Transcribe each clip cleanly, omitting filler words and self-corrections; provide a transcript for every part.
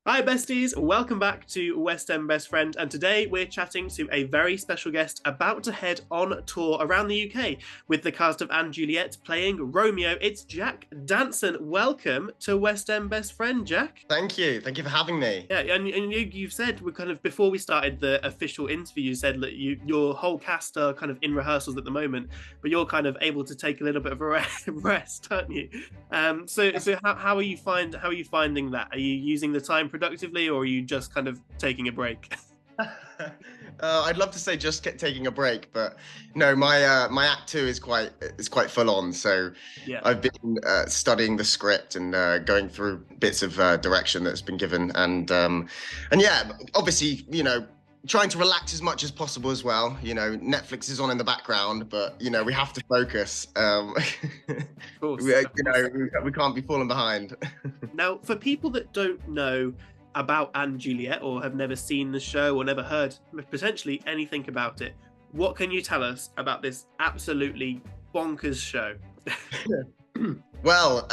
Hi, besties. Welcome back to West End Best Friend. And today we're chatting to a very special guest about to head on tour around the UK with the cast of & Juliet playing Romeo. It's Jack Danson. Welcome to West End Best Friend, Jack. Thank you. Thank you for having me. Yeah, and you've said, we kind of, before we started the official interview, you said that your whole cast are kind of in rehearsals at the moment, but you're kind of able to take a little bit of a rest, aren't you? So how are you finding that? Are you using the time productively, or are you just kind of taking a break? I'd love to say just taking a break, but no, my act two is quite full on. So Yeah. I've been studying the script and going through bits of direction that's been given, and yeah, obviously, trying to relax as much as possible as well. Netflix is on in the background, but we have to focus. Of course. We can't be falling behind. Now, for people that don't know about & Juliet, or have never seen the show or never heard potentially anything about it, what can you tell us about this absolutely bonkers show? Well,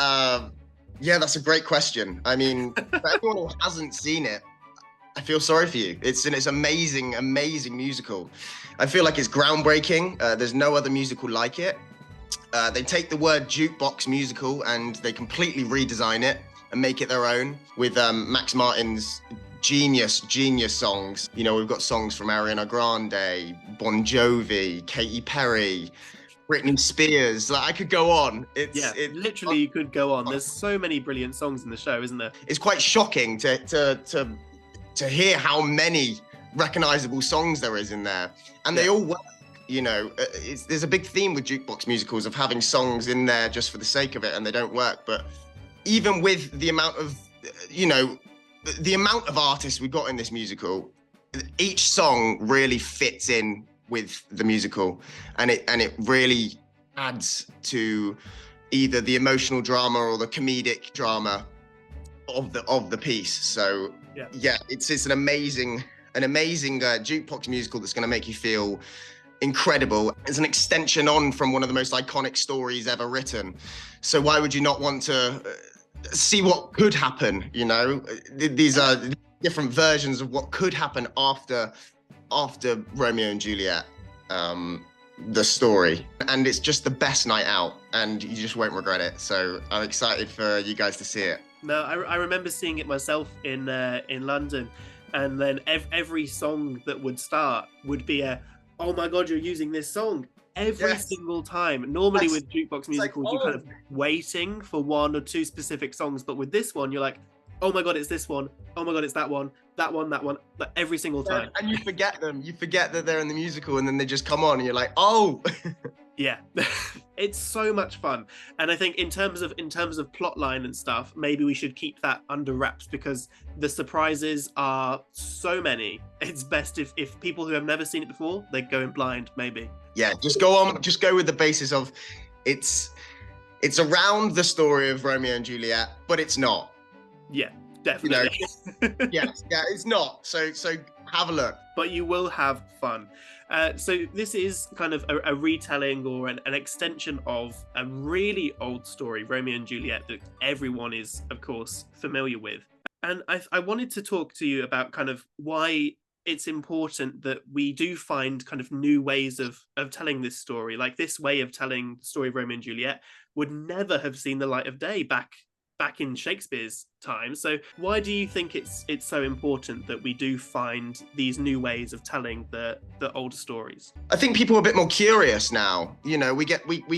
yeah, that's a great question. I mean, for everyone who hasn't seen it, I feel sorry for you. It's amazing, amazing musical. I feel like it's groundbreaking. There's no other musical like it. They take the word jukebox musical and they completely redesign it and make it their own with Max Martin's genius songs. We've got songs from Ariana Grande, Bon Jovi, Katy Perry, Britney Spears. Like, I could go on. Literally, you could go on. There's so many brilliant songs in the show, isn't there? It's quite shocking to hear how many recognizable songs there is in there, and they all work. There's a big theme with jukebox musicals of having songs in there just for the sake of it, and they don't work. But even with the amount of artists we got in this musical, each song really fits in with the musical, and it really adds to either the emotional drama or the comedic drama of the piece. So yeah, it's an amazing jukebox musical that's going to make you feel incredible. It's an extension on from one of the most iconic stories ever written. So why would you not want to see what could happen? These are different versions of what could happen after Romeo and Juliet, the story, and it's just the best night out, and you just won't regret it. So I'm excited for you guys to see it. No, I remember seeing it myself in London, and then every song that would start would be oh my god, you're using this song every single time. Normally with jukebox musicals, you're kind of waiting for one or two specific songs, but with this one, you're like, oh my god, it's this one. Oh my god, it's that one, like every single time. And you forget them. You forget that they're in the musical, and then they just come on, and you're like, oh. Yeah, it's so much fun. And I think in terms of plot line and stuff, maybe we should keep that under wraps, because the surprises are so many. It's best if people who have never seen it before, they go in blind, maybe. Yeah, just go with the basis of it's around the story of Romeo and Juliet, but it's not. Yeah, definitely. Yeah, it's not. So have a look. But you will have fun. So this is kind of a retelling or an extension of a really old story, Romeo and Juliet, that everyone is, of course, familiar with. And I wanted to talk to you about kind of why it's important that we do find kind of new ways of telling this story. Like, this way of telling the story of Romeo and Juliet would never have seen the light of day back in Shakespeare's time. So why do you think it's so important that we do find these new ways of telling the older stories? I think people are a bit more curious now. We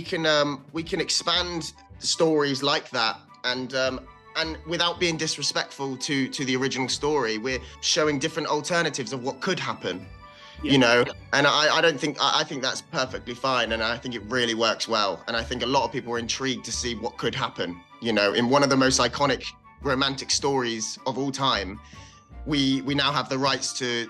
can expand stories like that, and without being disrespectful to the original story, we're showing different alternatives of what could happen. Yeah. And I think that's perfectly fine, and I think it really works well. And I think a lot of people are intrigued to see what could happen. In one of the most iconic romantic stories of all time, we now have the rights to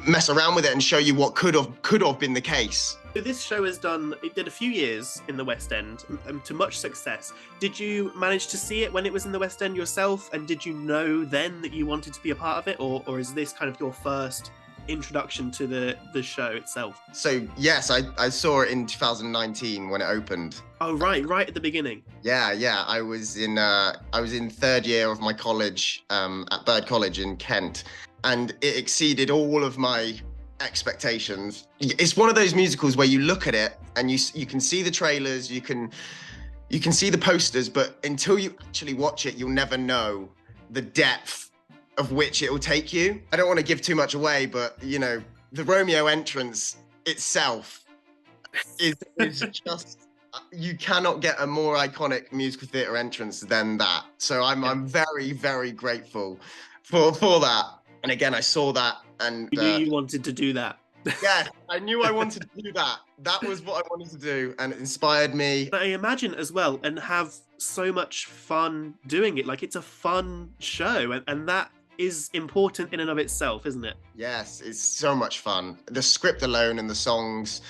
mess around with it and show you what could have been the case. So this show did a few years in the West End, to much success. Did you manage to see it when it was in the West End yourself? And did you know then that you wanted to be a part of it? Or is this kind of your first introduction to the show itself? So yes, I saw it in 2019 when it opened. Oh, right at the beginning. Yeah. I was in third year of my college at Bird College in Kent, and it exceeded all of my expectations. It's one of those musicals where you look at it and you can see the trailers, you can see the posters, but until you actually watch it, you'll never know the depth of which it will take you. I don't want to give too much away, but you know, the Romeo entrance itself is just, you cannot get a more iconic musical theatre entrance than that. So I'm very, very grateful for that. And again, I saw that, and You knew you wanted to do that. yeah, I knew I wanted to do that. That was what I wanted to do, and it inspired me. I imagine as well, and have so much fun doing it. Like, it's a fun show, and that is important in and of itself, isn't it? Yes, it's so much fun. The script alone and the songs,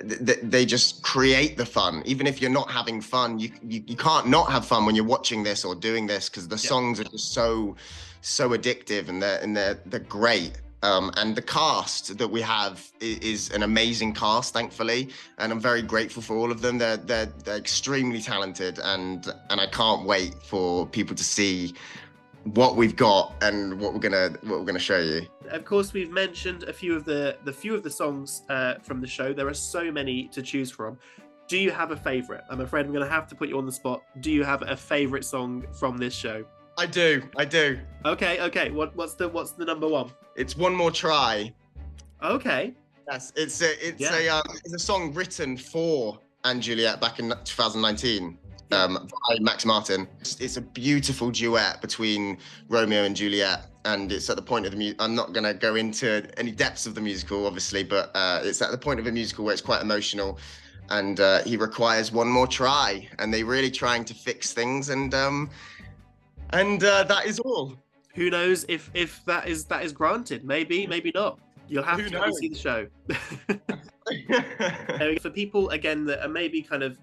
they just create the fun. Even if you're not having fun, you can't not have fun when you're watching this or doing this, because the songs are just so addictive, and they're great. And the cast that we have is an amazing cast, thankfully, and I'm very grateful for all of them. They're extremely talented, and I can't wait for people to see what we've got and what we're gonna show you. Of course, we've mentioned a few of the songs from the show. There are so many to choose from. Do you have a favorite? I'm afraid I'm going to have to put you on the spot. Do you have a favorite song from this show? I do. Okay. What's the number one? It's One More Try. Okay. Yes, it's a song written for Anne Juliet back in 2019 by Max Martin. It's a beautiful duet between Romeo and Juliet, and it's at the point of the I'm not going to go into any depths of the musical, obviously, but it's at the point of a musical where it's quite emotional, and he requires one more try, and they're really trying to fix things, and that is all. Who knows if that is granted? Maybe not. You'll have to go see the show. For people again that are maybe kind of,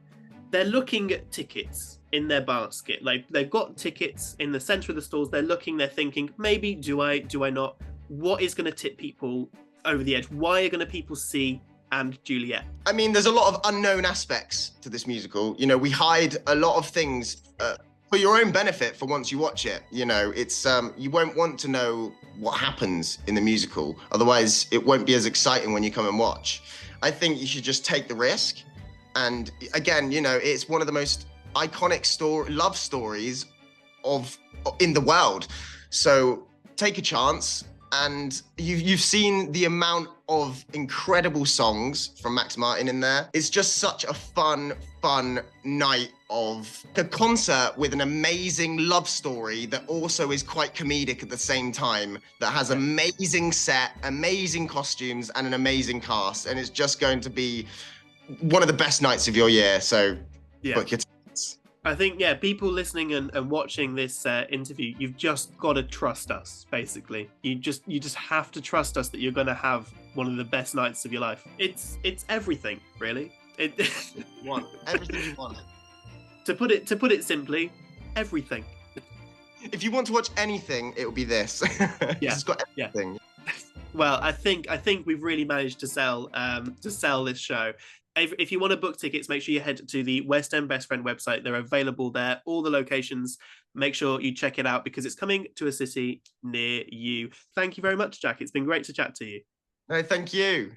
they're looking at tickets in their basket. Like, they've got tickets in the center of the stalls. They're looking. They're thinking, maybe do I not? What is going to tip people over the edge? Why are going to people see Anne Juliet? I mean, there's a lot of unknown aspects to this musical. You know, we hide a lot of things for your own benefit. For once you watch it, you know, it's you won't want to know what happens in the musical, otherwise it won't be as exciting when you come and watch. I think you should just take the risk, and again, you know, it's one of the most iconic love stories in the world, so take a chance. And you've seen the amount of incredible songs from Max Martin in there. It's just such a fun night of a concert with an amazing love story that also is quite comedic at the same time, that has amazing set, amazing costumes, and an amazing cast. And it's just going to be one of the best nights of your year. So book your tickets. I think, people listening and watching this interview, you've just got to trust us, basically. You just have to trust us that you're going to have one of the best nights of your life. It's everything, really. You want everything you want. To put it simply, everything. If you want to watch anything, it will be this. It's got everything. Well, I think we've really managed to sell this show. If you want to book tickets, make sure you head to the West End Best Friend website. They're available there, all the locations. Make sure you check it out because it's coming to a city near you. Thank you very much, Jack. It's been great to chat to you. No, thank you.